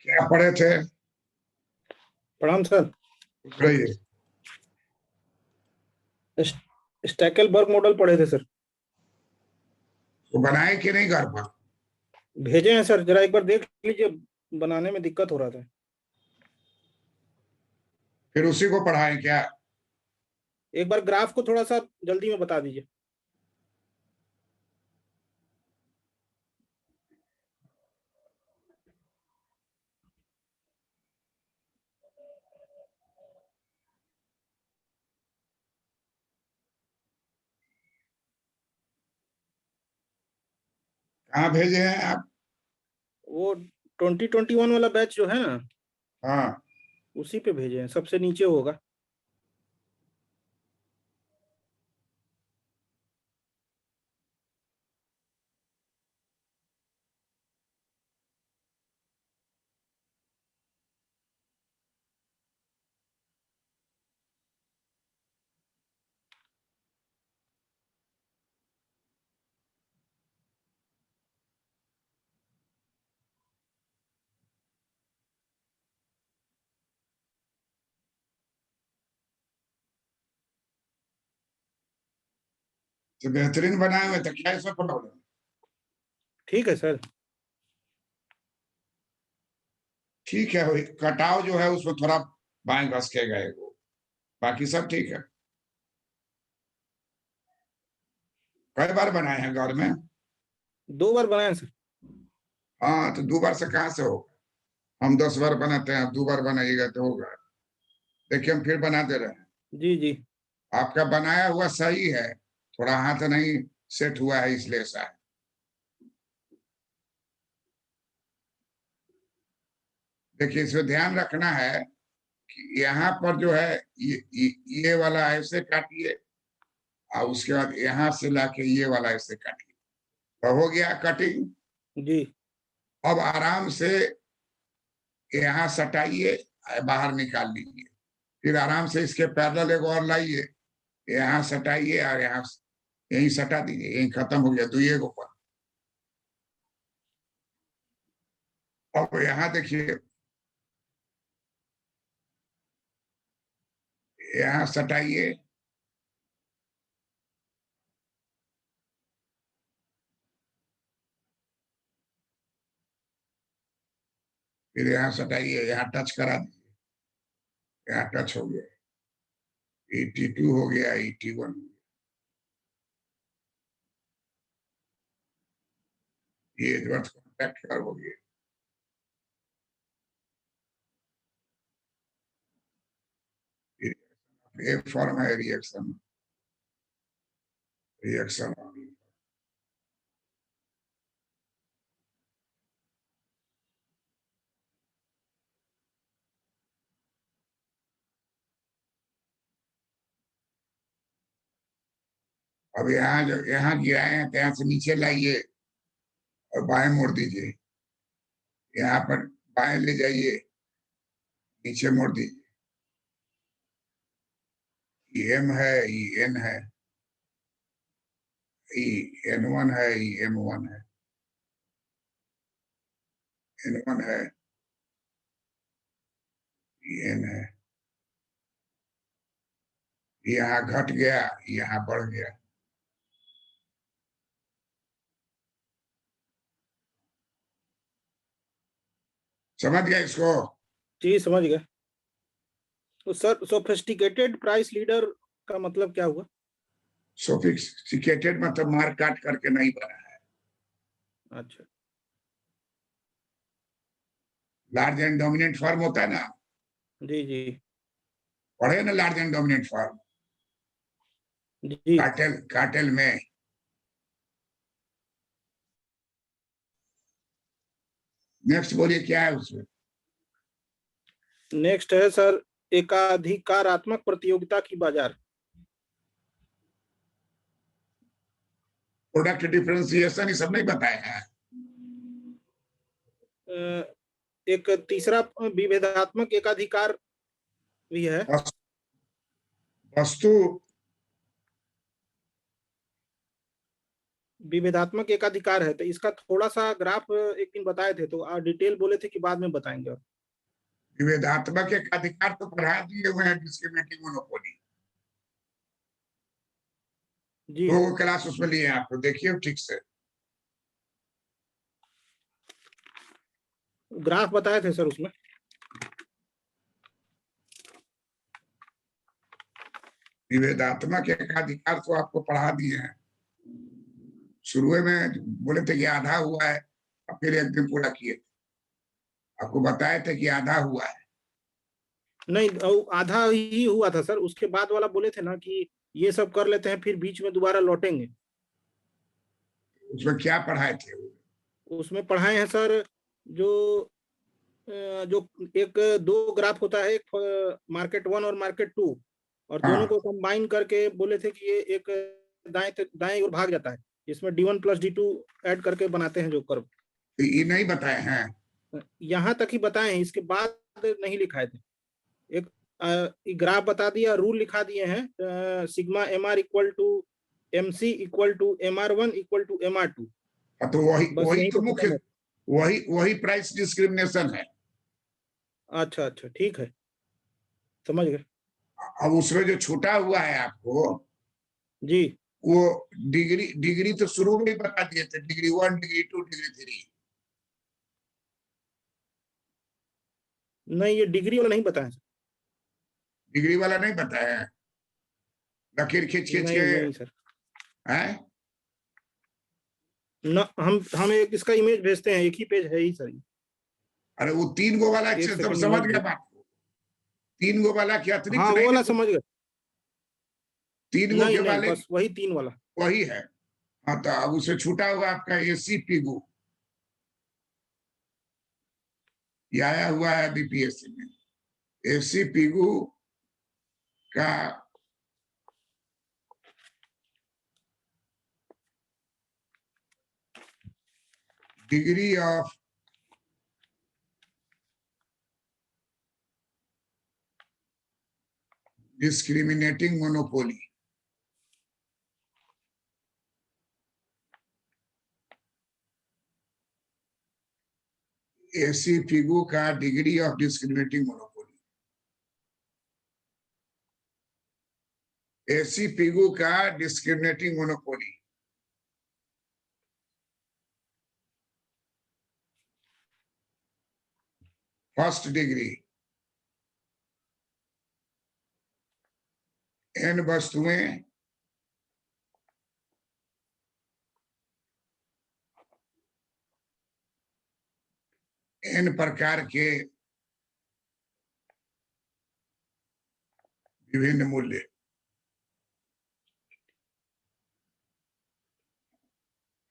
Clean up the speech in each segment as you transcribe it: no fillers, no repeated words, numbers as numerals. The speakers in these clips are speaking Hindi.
क्या पढ़े थे? प्रणाम सर। रहिए। स्टैकेलबर्ग मॉडल पढ़े थे सर। वो बनाए कि नहीं घर पर? भेजे हैं सर, जरा एक बार देख लीजिए, बनाने में दिक्कत हो रहा था। फिर उसी को पढ़ाएं क्या? एक बार ग्राफ को थोड़ा सा जल्दी में बता दीजिए। कहाँ भेजे हैं आप? वो 2021 वाला बैच जो है ना, हाँ। उसी पे भेजे हैं, सबसे नीचे होगा। तो बेहतरीन बनाए हुए तो क्या इसमें प्रॉब्लम? ठीक है सर। ठीक है, वही कटाव जो है उसमें थोड़ा बाएं घस के गए वो, बाकी सब ठीक है। कई बार बनाए हैं घर में? 2 बार बनाए सर। हाँ, तो 2 बार से कहाँ से होगा? हम 10 बार बनाते हैं, आप 2 बार बनाइएगा तो होगा। देखिए हम फिर बना दे रहे हैं। जी जी। आपका बनाया हुआ सही है, थोड़ा हाथ नहीं सेट हुआ है इसलिए ऐसा है। देखिए इसमें ध्यान रखना है कि यहाँ पर जो है ये वाला ऐसे काटिए, और उसके बाद यहाँ से लाके ये वाला ऐसे काटिए, तो हो गया कटिंग। जी। अब आराम से यहाँ सटाइए, बाहर निकाल लीजिए, फिर आराम से इसके पैरेलल एक और लाइए, यहाँ सटाइए और यहाँ यही सटा दीजिए, यही खत्म हो गया दुइये को पर। अब यहाँ देखिए, यहाँ सटाइए, फिर यहाँ सटाइए, यहाँ टच करा दीजिए, यहाँ टच हो गया, ET2 हो गया, ET1, ये एडवर्स कॉन्टैक्ट कर हो गया। ये फॉर्म है रिएक्शन, रिएक्शन। अब यहाँ जो यहाँ गिराए हैं, यहाँ से नीचे लाइए और बाएं मोड़ दीजिए, यहाँ पर बाएं ले जाइए, नीचे मोड़ दीजिए। EM है, EN है, EN1 है, EM1 है, N1 है, EN है। यहाँ घट गया, यहाँ बढ़ गया। समझ गया इसको? जी समझ गए। तो सर सोफिस्टिकेटेड प्राइस लीडर का मतलब क्या हुआ? सोफिस्टिकेटेड मतलब मार काट करके नहीं बना है। अच्छा। लार्ज एंड डोमिनेंट फॉर्म होता है ना, जी जी। पढ़े ना लार्ज एंड डोमिनेंट फॉर्म, जी। कार्टेल, कार्टेल में। नेक्स्ट बोलिए क्या है उसमें? नेक्स्ट है सर, एकाधिकारात्मक प्रतियोगिता की बाजार। प्रोडक्ट डिफरेंशिएशन ये सब नहीं बताए हैं। एक तीसरा विभेदात्मक एकाधिकार भी है। वस्तु विभेदात्मक एकाधिकार है, तो इसका थोड़ा सा ग्राफ एक दिन बताए थे, तो आप डिटेल बोले थे कि बाद में बताएंगे। और विभेदात्मक एक अधिकार तो पढ़ा दिए हुए हैं, डिस्क्रिमिनेटिंग मोनोपोली, जी दो क्लास उसमें लिए हैं आपको, देखिए ठीक से। ग्राफ बताए थे सर उसमें। विभेदात्मक एक अधिकार तो आपको पढ़ा दिए हैं, शुरू में बोले थे कि आधा हुआ है, और फिर एक दिन पूरा किए, आपको बताए थे कि आधा हुआ है। नहीं, आधा ही हुआ था सर, उसके बाद वाला बोले थे ना कि ये सब कर लेते हैं, फिर बीच में दोबारा लौटेंगे। उसमें क्या पढ़ाए थे? उसमें पढ़ाए हैं सर, जो जो एक दो ग्राफ होता है, एक मार्केट 1 और मार्केट 2, और दोनों हाँ, को कंबाइन करके बोले थे कि ये एक दाएं ओर भाग जाता है, इसमें D1 + D2 ऐड करके बनाते हैं जो कर्व। तो ये नहीं बताए हैं? यहाँ तक ही बताए हैं, इसके बाद नहीं लिखाए थे। एक ग्राफ बता दिया, रूल लिखा दिए हैं, sigma MR = MC = MR1 = MR2। तो वही बस वही यहीं तो पे मुख्य, खत्म है। वही प्राइस डिस्क्रिमिनेशन है। अच्छा अच्छा, ठीक है, समझ गए। अब उसमें जो छूटा हुआ है आपको, जी वो डिग्री डिग्री तो शुरू में ही बता दिए थे, डिग्री 1, डिग्री 2, डिग्री 3। नहीं, ये डिग्री वाला नहीं बताया। डिग्री वाला नहीं बताया है, लकीर खींच खींच के नहीं नहीं सर, हैं। न हम एक इसका इमेज भेजते हैं, एक ही पेज है ही सर। अरे वो 3 गो वाला एक अच्छे से सेकंड समझ इमेज गया भेज। बात को, 3 गो वाला के अतिरिक्त हाँ, वो नहीं वाला ना, समझ गए। 3 गो नहीं के नहीं, वाले बस वही 3 वाला। वही है। हाँ, तो अब उसे छूटा हुआ आपका एसी पिगू, ये आया हुआ है बीपीएससी में, एसी पिगू का degree of discriminating monopoly, A C Pigou का degree of discriminating monopoly, A C Pigou का discriminating monopoly. First degree, n वस्तुएं n प्रकार के विभिन्न मूल्य,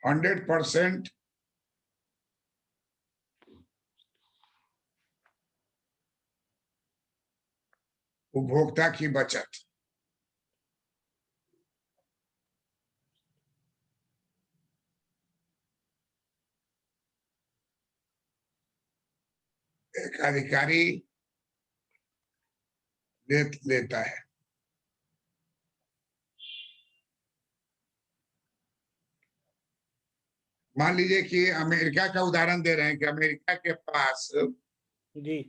100% उपभोक्ता की बचत, एक अधिकारी लेता है। मान लीजिए कि अमेरिका का उदाहरण दे रहे हैं कि अमेरिका के पास जी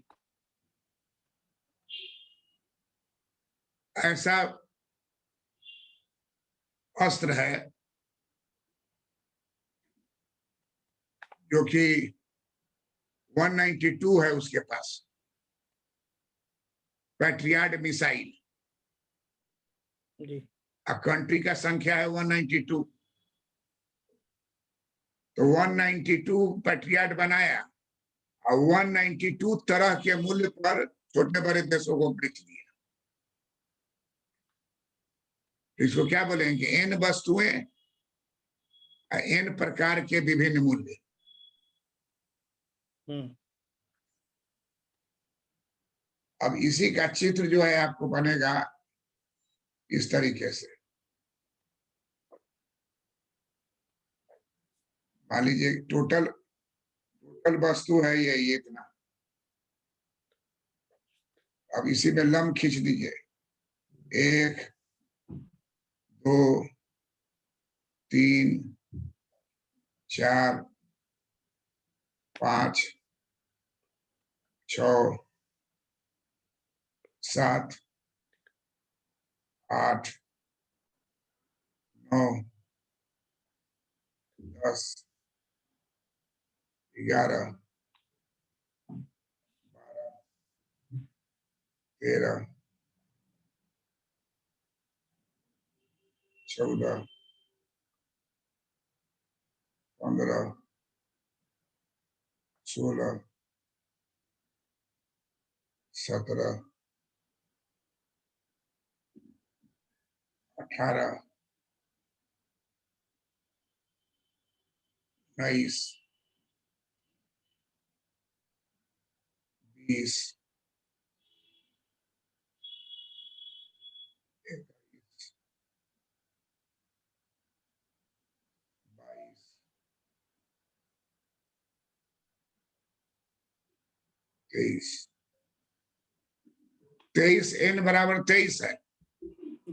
ऐसा अस्त्र है जो कि 192 है उसके पास, पैट्रियाट मिसाइल, जी कंट्री का संख्या है 192, तो 192 पैट्रियाट बनाया और 192 तरह के मूल्य पर छोटे बड़े देशों को बेच दिया। इसको क्या बोलेंगे? n वस्तुएं, n प्रकार के विभिन्न मूल्य। अब इसी का चित्र जो है आपको बनेगा इस तरीके से। मान लीजिए टोटल वस्तु है ये इतना, अब इसी में लंब खींच दीजिए, 1 2 3 4 5 6 7 8 9 10 11 13 14 15 16 17 18 19 20 21 22 23 23 n बराबर 23 है।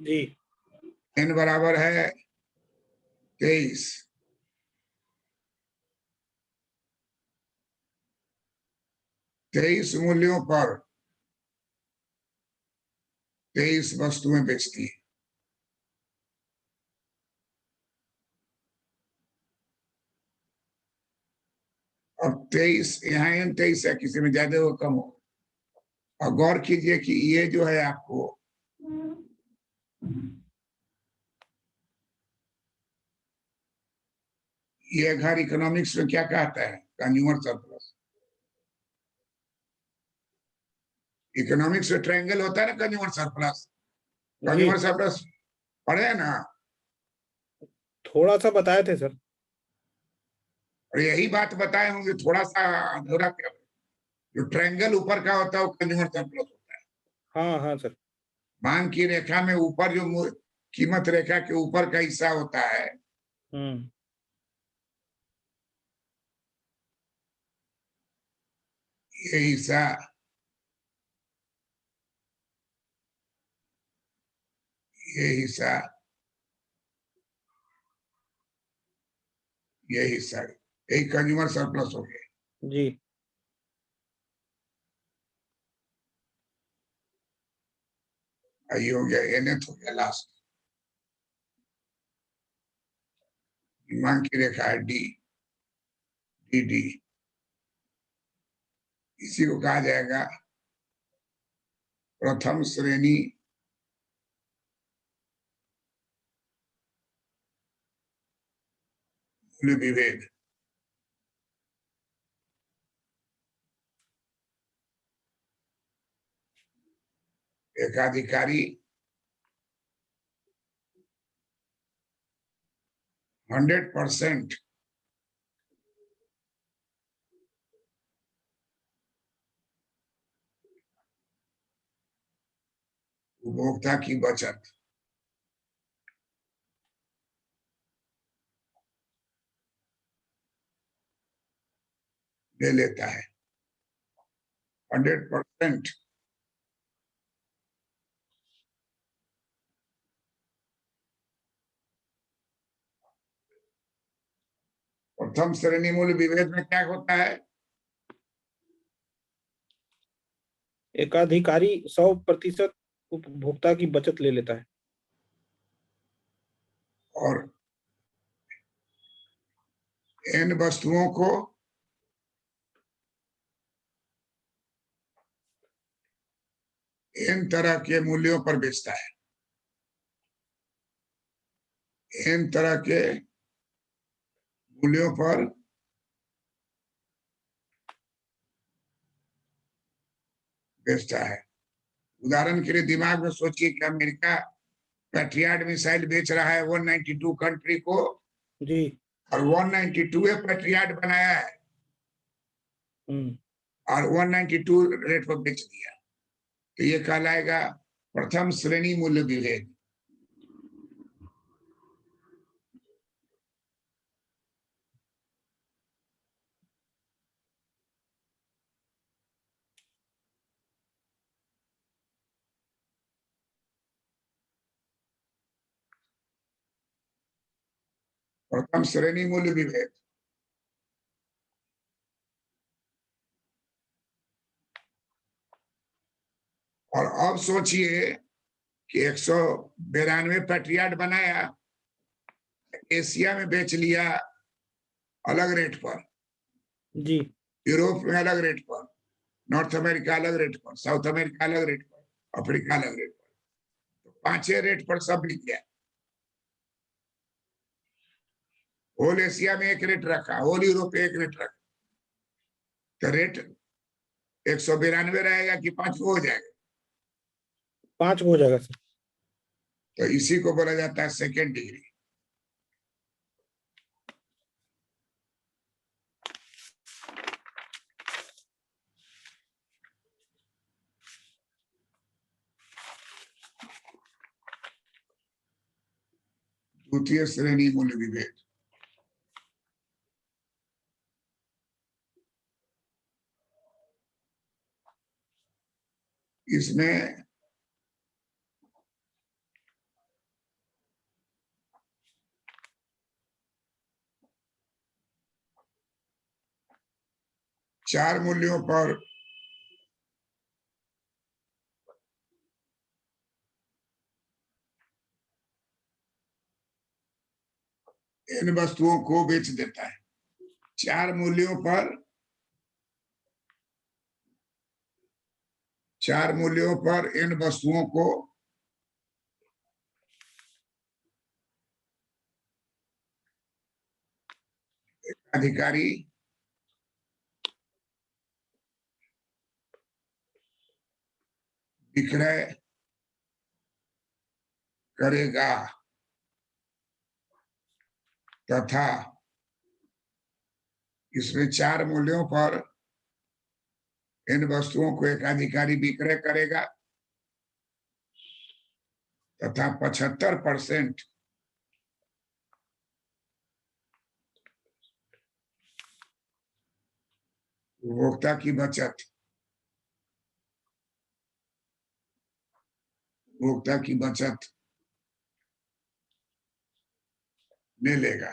जी n बराबर है 23। 23 मूल्यों पर 23 वस्तुएं बेचती है। अब 23 यहाँ n 23 है, किसी में ज्यादा हो कम हो। और गौर कीजिए कि ये जो है आपको ये घर इकोनॉमिक्स में क्या कहता है? Consumer surplus. इकोनॉमिक्स में ट्रायंगल होता है ना, कंज्यूमर सरप्लस। जी कंज्यूमर सरप्लस पढ़े हैं ना? थोड़ा सा बताए थे सर। और यही बात बताए होंगे, थोड़ा सा अधूरा क्या। जो ट्रायंगल ऊपर का होता है वो कंज्यूमर सरप्लस होता है। हाँ हाँ सर। मांग की रेखा में ऊपर जो कीमत रेखा के ऊपर का हिस्सा होता है, हम्म। ये हिस्सा ये हिस्सा ये हिस्सा एक कंज्यूमर सरप्लस हो गया। जी ये हो गया, एनएथ हो गया लास्ट। मांग की रेखा है डी डी डी। इसी को कहा जाएगा प्रथम श्रेणी मूल्य विभेद। एकाधिकारी 100% उपभोक्ता की बचत ले लेता है। 100% प्रथम श्रेणी मूल्य विभेद में क्या होता है? एकाधिकारी 100% उपभोक्ता की बचत ले लेता है। और इन वस्तुओं को इन तरह के मूल्यों पर बेचता है। इन तरह के मूल्यों पर बेचता है। उदाहरण के लिए दिमाग में सोचिए कि अमेरिका पैट्रियट मिसाइल बेच रहा है 192 कंट्री को, जी। और 192 पैट्रियट बनाया है हम्म। और 192 रेट पर बेच दिया, तो ये कहलाएगा प्रथम श्रेणी मूल्य विभेद। प्रथम श्रेणी मूल्य विभेद और अब सोचिए कि 192 पेट्रियाट बनाया, एशिया में बेच लिया अलग रेट पर, जी यूरोप में अलग रेट पर, नॉर्थ अमेरिका अलग रेट पर, साउथ अमेरिका अलग रेट पर, अफ्रीका अलग रेट पर, तो 5 रेट पर सब बिक गया। होल एशिया में एक रेट रखा, होल यूरोप में एक रेट रखा, तो रेट 192 रहेगा कि 5 हो जाएगा? 5 हो जाएगा सर। तो इसी को बोला जाता है सेकेंड डिग्री। द्वितीय श्रेणी मूल्य विभेद। इसमें चार मूल्यों पर इन वस्तुओं को बेच देता है। 4 मूल्यों पर, 4 मूल्यों पर इन वस्तुओं को अधिकारी विक्रय करेगा तथा इसमें 4 मूल्यों पर इन वस्तुओं को एक अधिकारी विक्रय करेगा तथा 75% उपभोक्ता की बचत, उपभोक्ता की बचत में लेगा।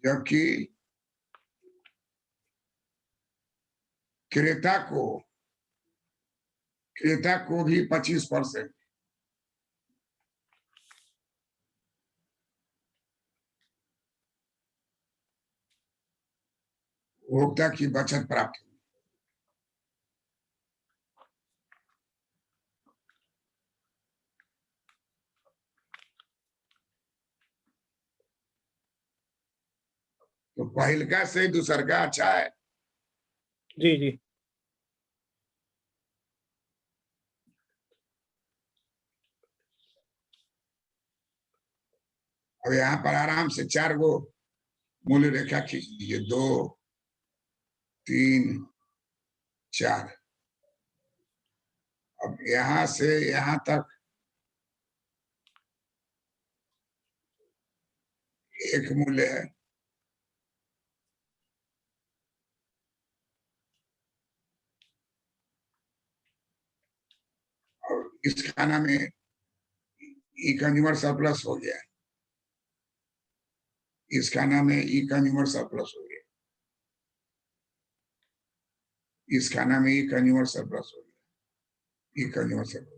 जबकि क्रेता को भी 25% उपभोक्ता की बचत प्राप्त होगी। तो पहिलका से दूसरका अच्छा है। जी जी अब यहाँ पर आराम से 4 गो मूल्य रेखा खींच लीजिए, 2 3 4। अब यहां से यहां तक एक मूल्य है, और इस खाना में ई कंज्यूमर सरप्लस हो गया, इस खाना में ई कंज्यूमर सरप्लस हो गया, इस खाना में ई कंज्यूमर सरप्लस हो गया, ई कंज्यूमर सरप्लस।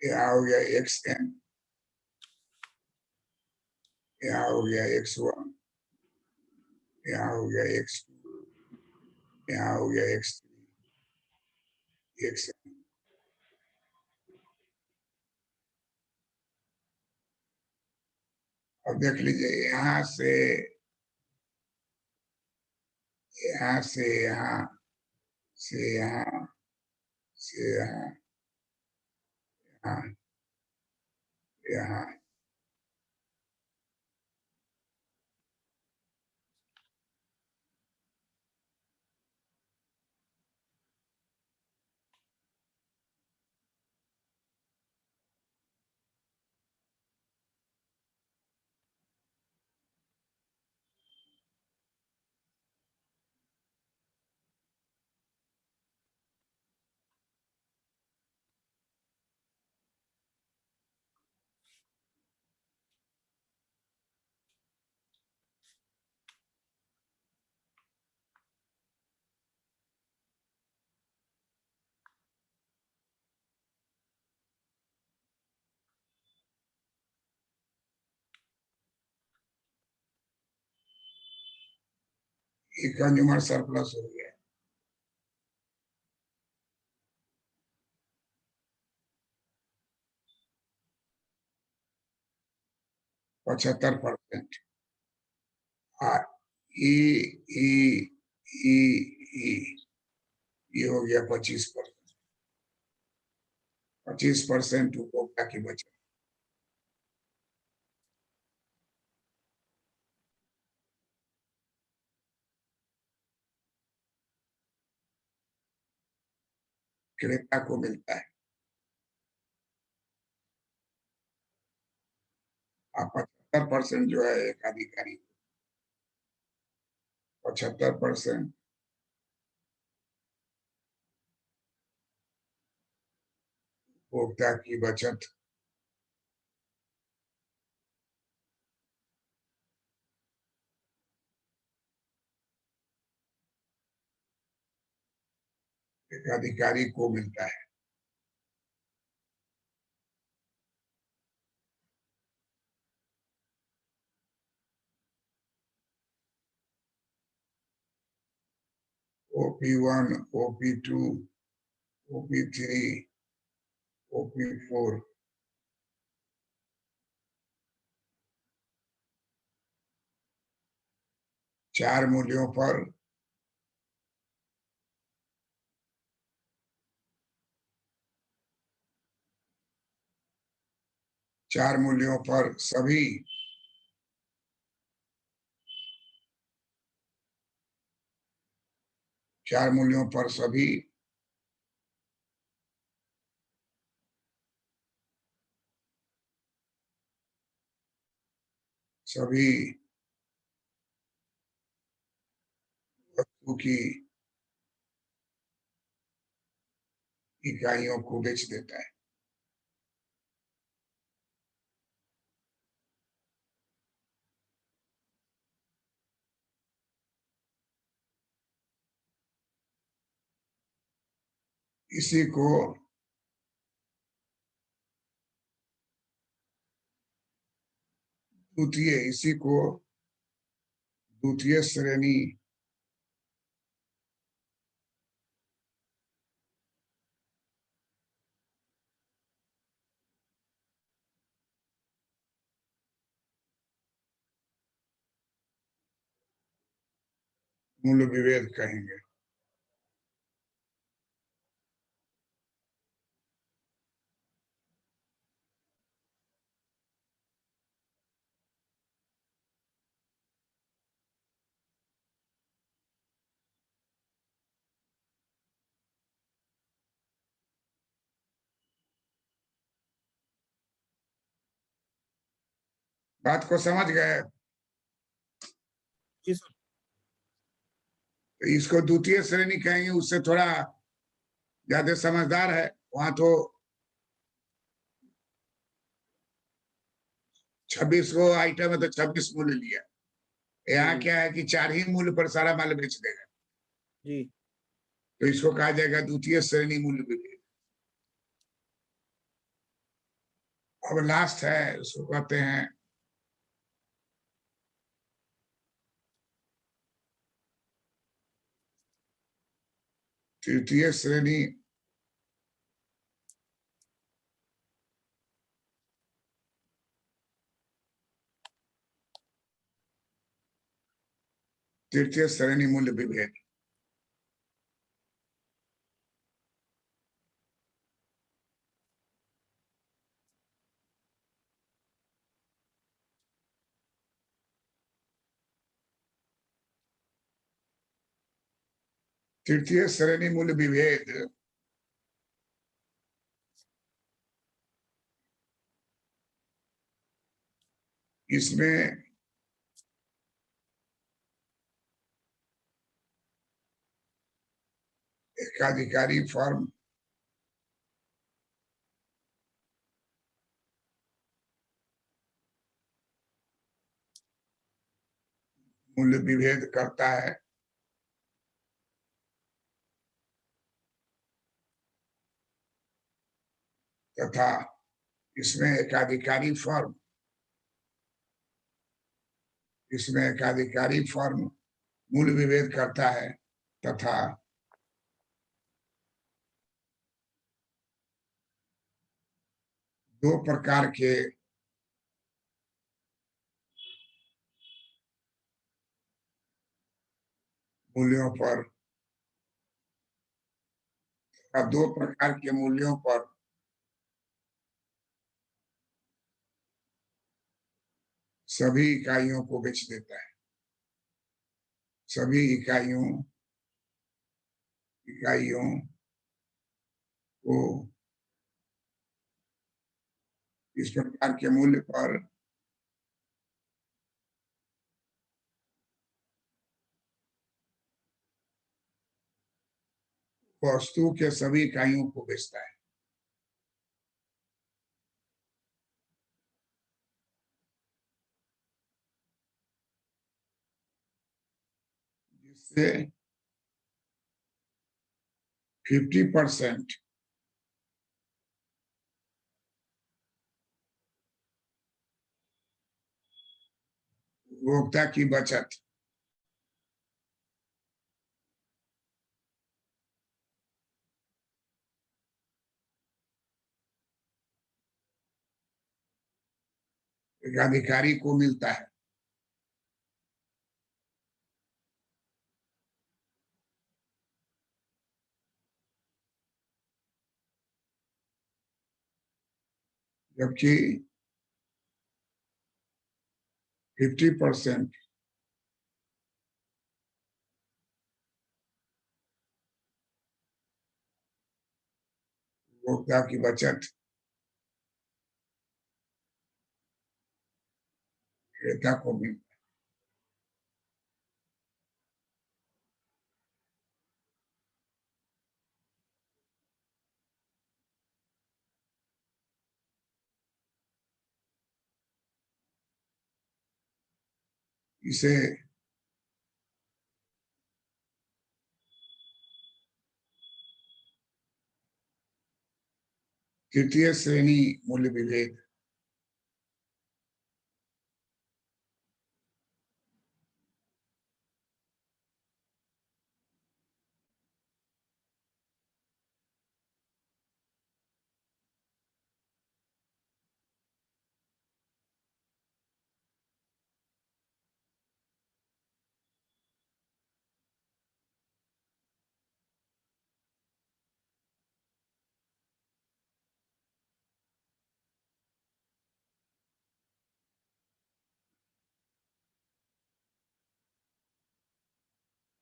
यहाँ हो गया XN, यहाँ हो गया X1, यहाँ हो गया X2, यहाँ हो गया X3, XN, अब देख लीजिए, यहाँ से यहाँ से यहाँ से यहाँ से यहाँ यहाँ यहाँ ये कंज्यूमर सरप्लस हो गया। 75%। ई ई ई ई ये हो गया 25%। 25% उपभोक्ता की बचत। क्रेता को मिलता है। आप 75% जो है एक अधिकारी, 75% उपभोक्ता की बचत। एक अधिकारी को मिलता है। OP1, OP2, OP3, OP4 चार मूल्यों पर सभी वस्तु की इकाइयों को बेच देता है। इसी को द्वितीय श्रेणी मूल्य विभेद कहेंगे। बात को समझ गए? जी सर। तो इसको द्वितीय श्रेणी कहेंगे, उससे थोड़ा ज्यादा समझदार है। वहां तो 26 को आइटम है तो 26 मूल्य लिया। यहाँ क्या है कि 4 ही मूल्य पर सारा माल बेच देगा, जी। तो इसको कहा जाएगा द्वितीय श्रेणी मूल्य विभेद। अब लास्ट है, उसको कहते हैं तृतीय श्रेणी तृतीय श्रेणी मूल्य विभेद। तृतीय श्रेणी मूल्य विभेद इसमें एकाधिकारी फर्म मूल्य विभेद करता है तथा इसमें एकाधिकारी फर्म मूल्य विभेद करता है तथा दो प्रकार के मूल्यों पर सभी इकाइयों को बेच देता है। सभी इकाइयों को इस प्रकार के मूल्य पर वस्तु के सभी इकाइयों को बेचता है। जिससे 50% उपभोक्ता की बचत अधिकारी को मिलता है। जबकि 50% उपभोक्ता की बचत क्रेता को मिलता है। इसे तृतीय श्रेणी मूल्य विभेद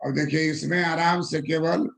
अब देखिए इसमें आराम से केवल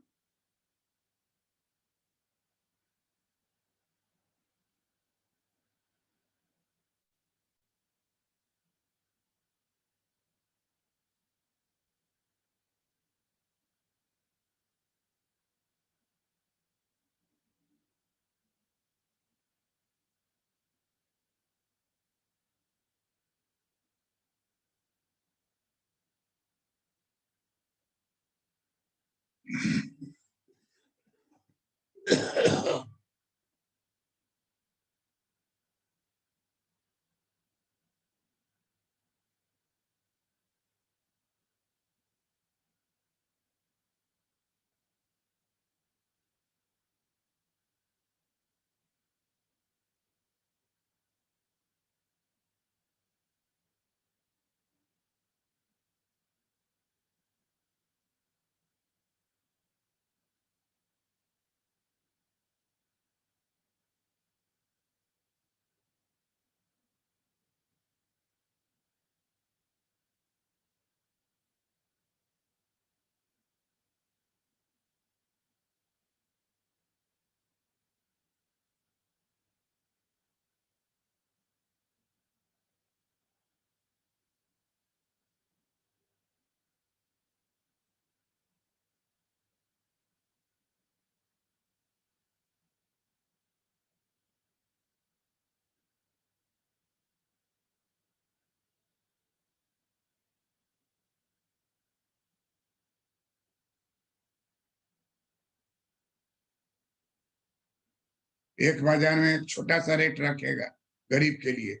एक बाजार में एक छोटा सा रेट रखेगा गरीब के लिए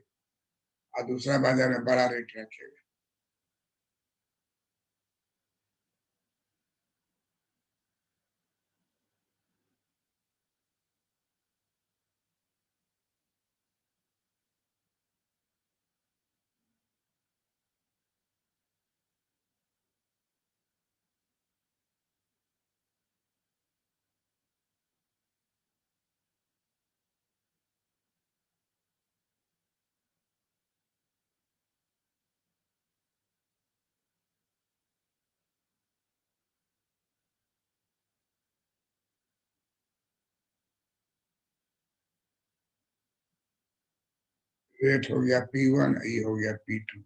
और दूसरा बाजार में बड़ा रेट रखेगा। रेट हो गया P1, ये हो गया P2।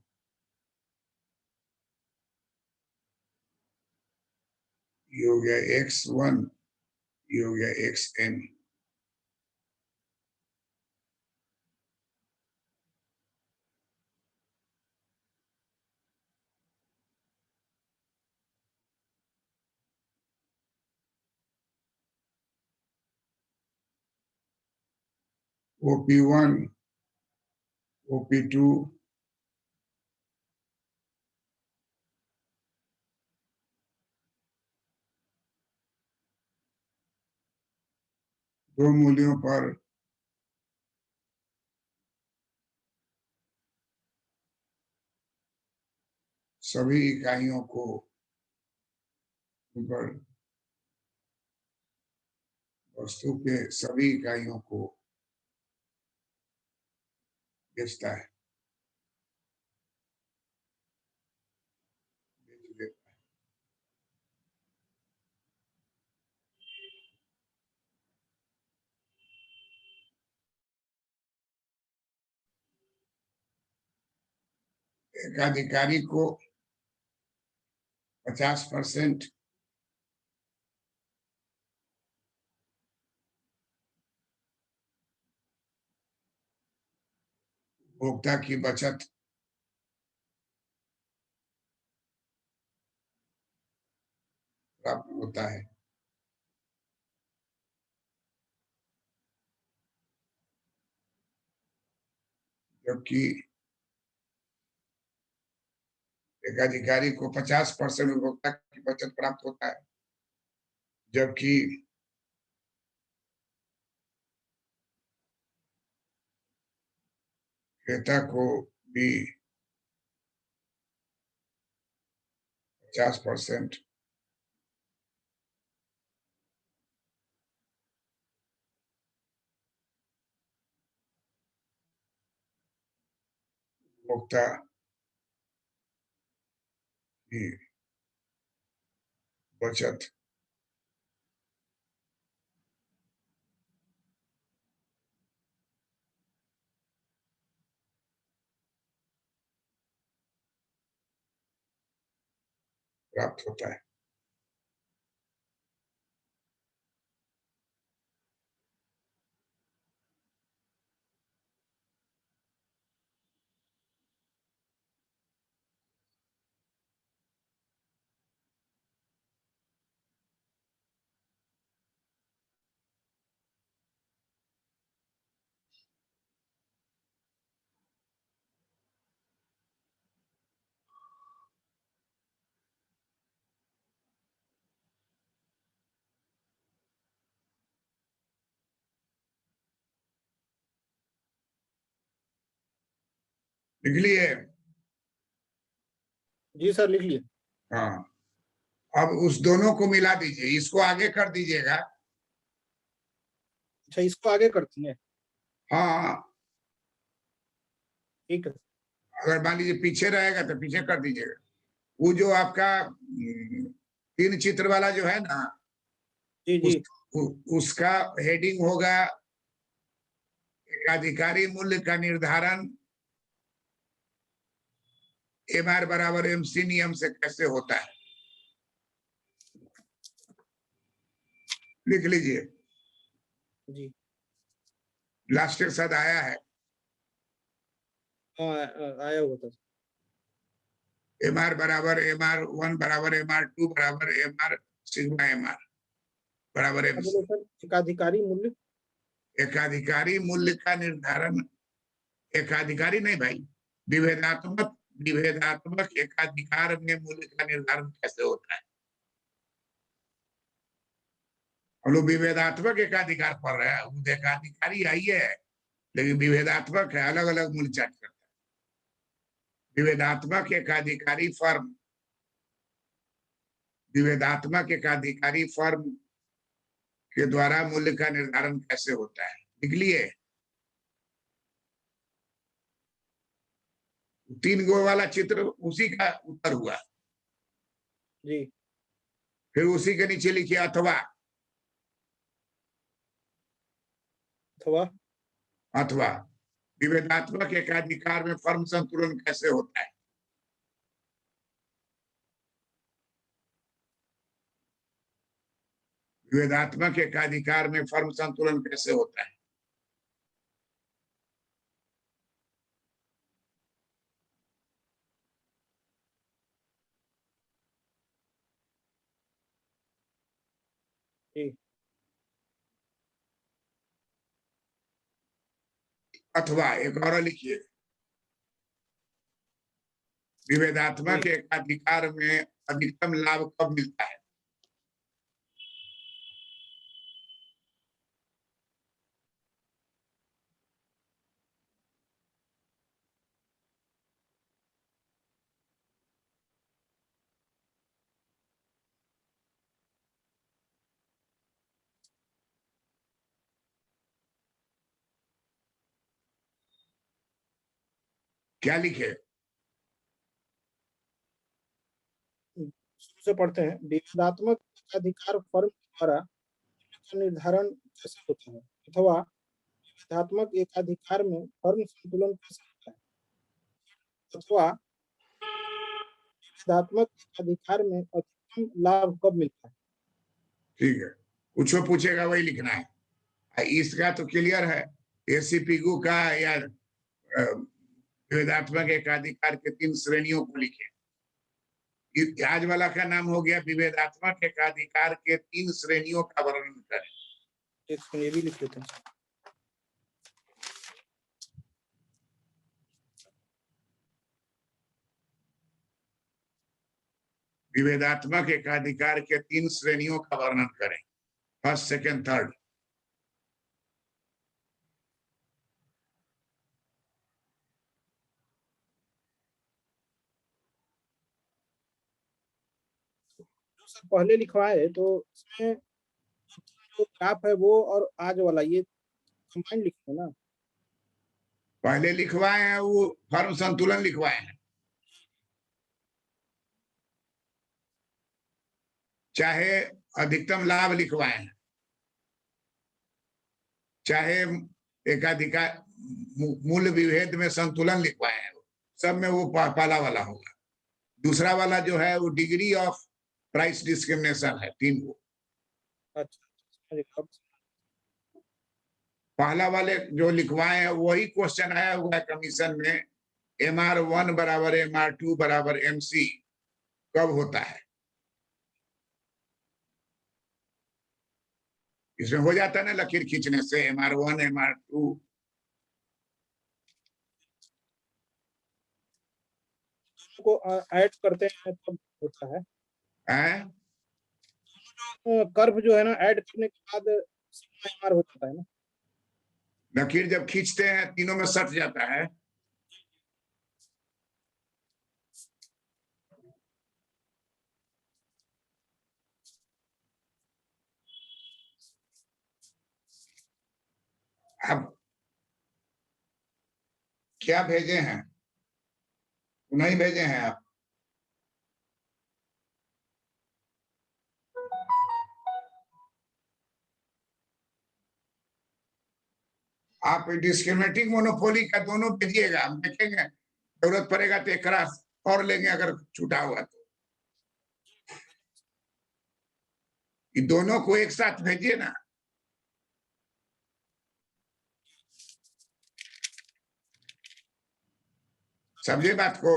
ये हो गया X1, ये हो गया XN। वो P1, वो P2, दो मूल्यों पर सभी इकाइयों को ऊपर वस्तु के सभी इकाइयों को बेचता है, बेच देता है। एक अधिकारी को 50% उपभोक्ता की बचत प्राप्त होता है, जबकि एक अधिकारी को 50% उपभोक्ता की बचत प्राप्त होता है, जबकि क्रेता को भी 50% उपभोक्ता की बचत प्राप्त होता है। लिख लिए? जी सर, लिख लिए। हाँ, अब उस दोनों को मिला दीजिए, इसको आगे कर दीजिएगा। अच्छा, इसको आगे करती है? हाँ, ठीक है। अगर मान लीजिए पीछे रहेगा तो पीछे कर दीजिएगा। वो जो आपका 3 चित्र वाला जो है ना, जी उस, जी। उसका हेडिंग होगा एकाधिकारी मूल्य का निर्धारण MR बराबर MC नियम से कैसे होता है, लिख लीजिए। जी लास्ट के साथ आया है हाँ, आया हुआ था। MR बराबर MR1 बराबर MR2 बराबर MR सिग्मा MR बराबर क्या MC। बोले सर? एकाधिकारी मूल्य एकाधिकारी मूल्य का निर्धारण, एकाधिकारी नहीं भाई, विभेदात्मक एकाधिकार में मूल्य का निर्धारण कैसे होता है? हम लोग विभेदात्मक एकाधिकार पढ़ रहे हैं, एकाधिकारी आई है लेकिन विभेदात्मक है, अलग अलग मूल्य चार्ज करता है। विभेदात्मक एकाधिकारी फर्म, विभेदात्मक एकाधिकारी फर्म के द्वारा मूल्य का निर्धारण कैसे होता है? लिख लिए? 3 गो वाला चित्र उसी का उत्तर हुआ जी। फिर उसी के नीचे लिखिए अथवा। अथवा अथवा विभेदात्मक एकाधिकार में फर्म संतुलन कैसे होता है? विभेदात्मक एकाधिकार में फर्म संतुलन कैसे होता है? जी। अथवा एक और लिखिए, विभेदात्मक एकाधिकार में अधिकतम लाभ कब मिलता है? क्या लिखे? शुरू से पढ़ते हैं। विभेदात्मक एकाधिकार फर्म द्वारा निर्धारण कैसे होता है? अथवा विभेदात्मक एकाधिकार में फर्म संतुलन कैसे होता है? अथवा विभेदात्मक एकाधिकार में अधिकतम लाभ कब मिलता है? ठीक है, कुछ पूछेगा वही लिखना है। इसका तो क्लियर है, एसीपीगू का या विभेदात्मक एकाधिकार के 3 श्रेणियों को लिखे। आज वाला का नाम हो गया विभेदात्मक एकाधिकार के 3 श्रेणियों का वर्णन करें। ये भी लिख लेते हैं। विभेदात्मक एकाधिकार के 3 श्रेणियों का वर्णन करें, फर्स्ट, सेकंड, थर्ड। सर पहले लिखवाए तो इसमें जो ग्राफ है वो और आज वाला ये कंबाइंड लिखे ना? पहले लिखवाए हैं वो फर्म संतुलन लिखवाए हैं, चाहे अधिकतम लाभ लिखवाए हैं, चाहे एकाधिकार मूल्य विभेद में संतुलन लिखवाए हैं, सब में वो पहला वाला होगा। दूसरा वाला जो है वो डिग्री ऑफ प्राइस डिस्क्रिमिनेशन है, 3 को। अच्छा, पहला वाले जो लिखवाए हैं वही क्वेश्चन आया हुआ है कमीशन में, MR1 बराबर MR2 बराबर MC कब होता है? इसमें हो जाता है ना लकीर खींचने से, MR1 MR2। को ऐड करते हैं तब होता है। कर्व जो है ना ऐड करने के बाद सिग्मा MR हो जाता है ना? लकीर जब खींचते हैं तीनों में सट जाता है। अब क्या भेजे हैं? नहीं भेजे हैं आप? आप डिस्क्रिमिनेटिंग मोनोपोली का दोनों भेजिएगा, हम देखेंगे, जरूरत पड़ेगा तो एक रास और लेंगे अगर छूटा हुआ तो। ये दोनों को एक साथ भेजिए ना। समझे बात को?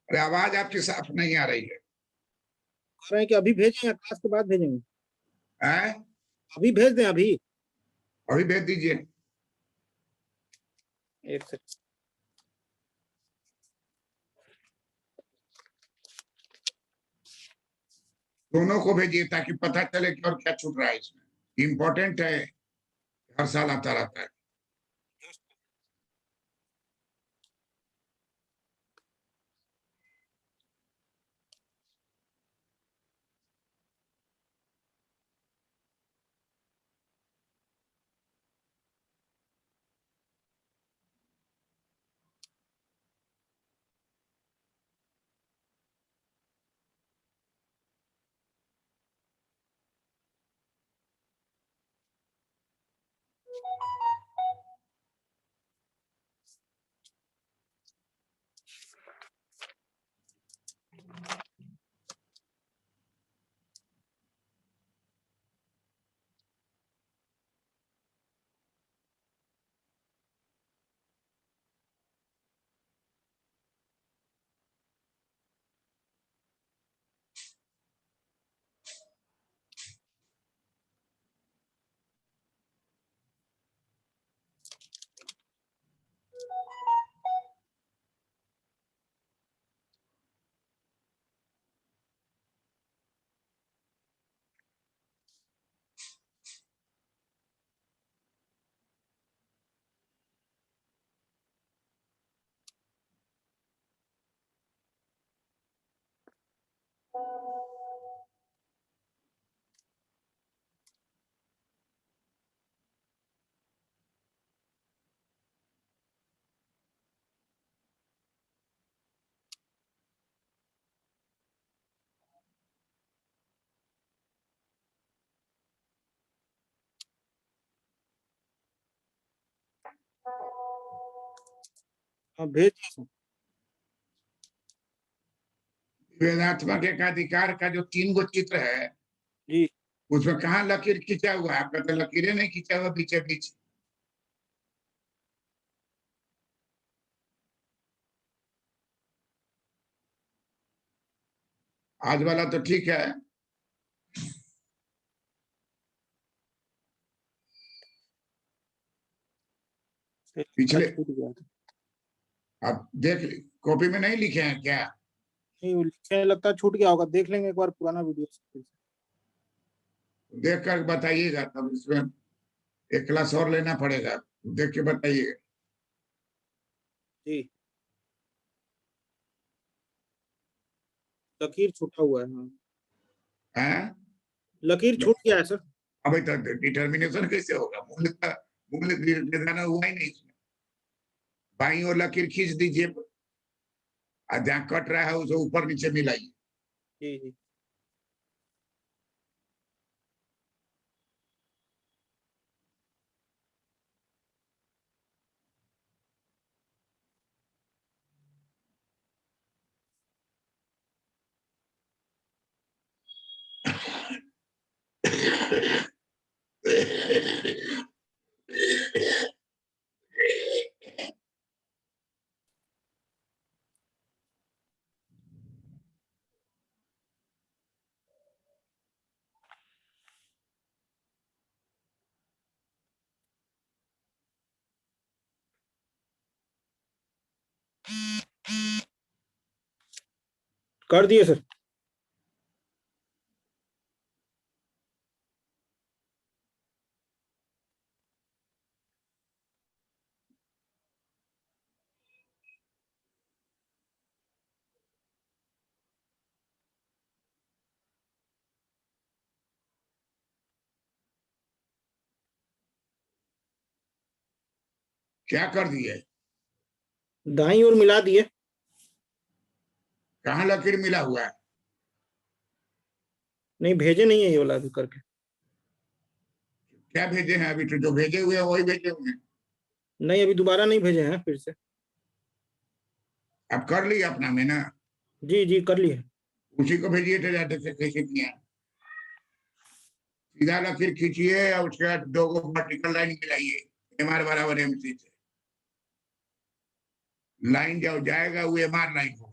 अरे आवाज आपकी साफ नहीं आ रही है। रहे हैं कि अभी भेजें या क्लास के बाद भेजेंगे? हैं? अभी भेज दें? अभी अभी भेज दीजिए। एक सेकंड। दोनों को भेजिए ताकि पता चले कि और क्या छूट रहा है इसमें। इम्पोर्टेंट है, हर साल आता रहता है। हाँ भेज दिया सर। वेदात्मक एकाधिकार का जो 3 गो चित्र है, जी उसमें कहाँ लकीर खींचा हुआ है? आपका तो लकीरें नहीं खींचा हुआ बीचे बीच। आज वाला तो ठीक है। पिछले छूट गया था। आप देख, कॉपी में नहीं लिखे हैं क्या? नहीं वो लिखने लगता है छूट गया होगा, देख लेंगे एक बार पुराना वीडियो से। देख कर बताइएगा, तब इसमें एक क्लास और लेना पड़ेगा। देख के बताइएगा। जी लकीर छूटा हुआ है। हाँ हैं? लकीर छूट गया है सर। अभी तक डिटर्मिनेशन कैसे होगा? मूल्य निर्धारण हुआ ही नहीं इसमें। बाई और लकीर खींच दीजिए, और जहाँ कट रहा है उसे ऊपर नीचे मिलाइए। जी जी कर दिए सर। क्या कर दिए? दाई और मिला दिए। कहाँ लकीर मिला हुआ है? नहीं भेजे नहीं है ये वाला अभी करके। क्या भेजे हैं? अभी तो जो भेजे हुए हैं वही भेजे हुए हैं। नहीं अभी दोबारा नहीं भेजे हैं फिर से। अब कर लिया अपना में ना, जी जी कर लिए। उसी को भेजिए तो जाते से कैसे किया। सीधा लकीर खींचिए और उसके बाद 2 गो वर्टिकल लाइन मिलाइए, एमआर बराबर एमसी से। लाइन जो जाएगा वो एमआर लाइन होगा।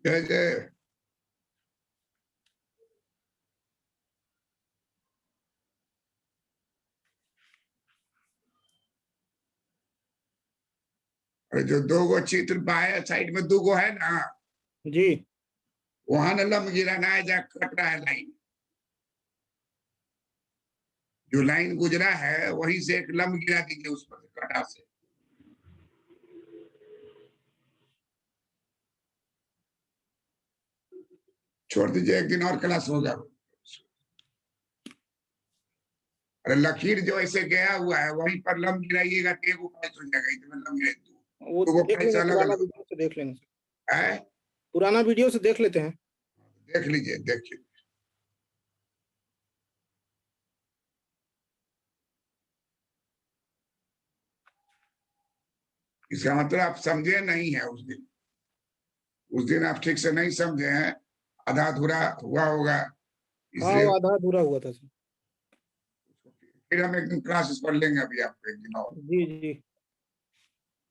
जय जय। और जो 2 गो चित्र बाएं साइड में 2 गो है ना, जी वहां न लंब गिराना है जहाँ कट रहा है लाइन। जो लाइन गुजरा है वहीं से एक लंब गिरा दीजिए उस पर कटा से। छोड़ दीजिए, एक दिन और क्लास होगा। अरे लकीर जो ऐसे गया हुआ है वहीं पर लंब गिराइएगा तो एक उपाय हो जाएगा। इसमें लंब गिराई वो दो देख लेंगे, अलग पुराना अलग वीडियो से देख लेंगे, है। पुराना वीडियो से देख लेते हैं। देख लीजिए, देखिए। इसका मतलब आप समझे नहीं है उस दिन आप ठीक से नहीं समझे हैं, आधा अधूरा हुआ होगा, हाँ इसलिए वो आधा अधूरा हुआ था सर। फिर हम एक दिन क्लासेस पढ़ लेंगे अभी आपको एक दिन और। जी जी,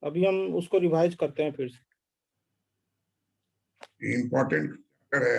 अभी हम उसको रिवाइज करते हैं फिर से। इम्पोर्टेंट है।